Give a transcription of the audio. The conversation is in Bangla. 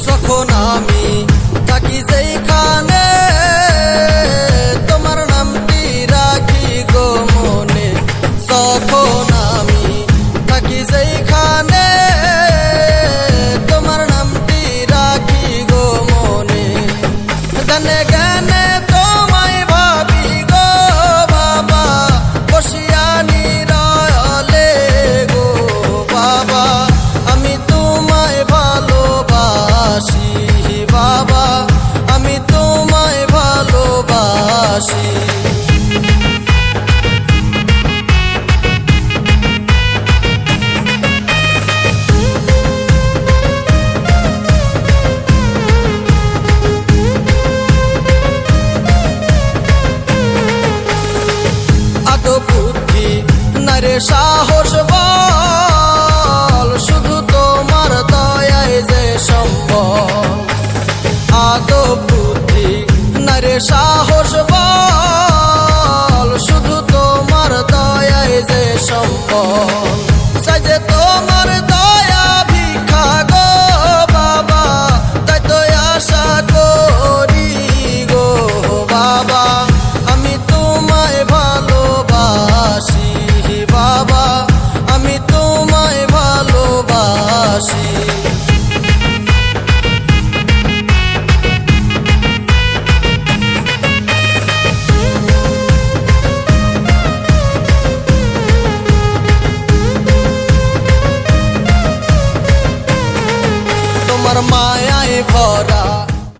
যখন আমি থাকি যেইখানে তোমার নামটি রাখি গো মনে। যখন আমি থাকি যেইখানে তোমার নামটি রাখি গো মনে। গানে গানে তোমায় ভাবি গো বাবা, বসিয়া নিরলে গো বাবা। আমি তোমায় ভালোবাসি বাবা, আমি তোমায় ভালোবাসি। আদো বুদ্ধি নারে সাহস বল, শুধু তোমার দয়ায় যে সম্বল। আদো বুদ্ধি নারে সাহস বল, শুধু তোমার দয়ায় যে সম্বল। সাজে তোমার দয়া ভিক্ষা গো বাবা, তাই তো আশা করি গো বাবা। আমি তোমায় ভালোবাসি বাবা, আমি তোমায় ভালোবাসি। তোমার মায়ায় ভরা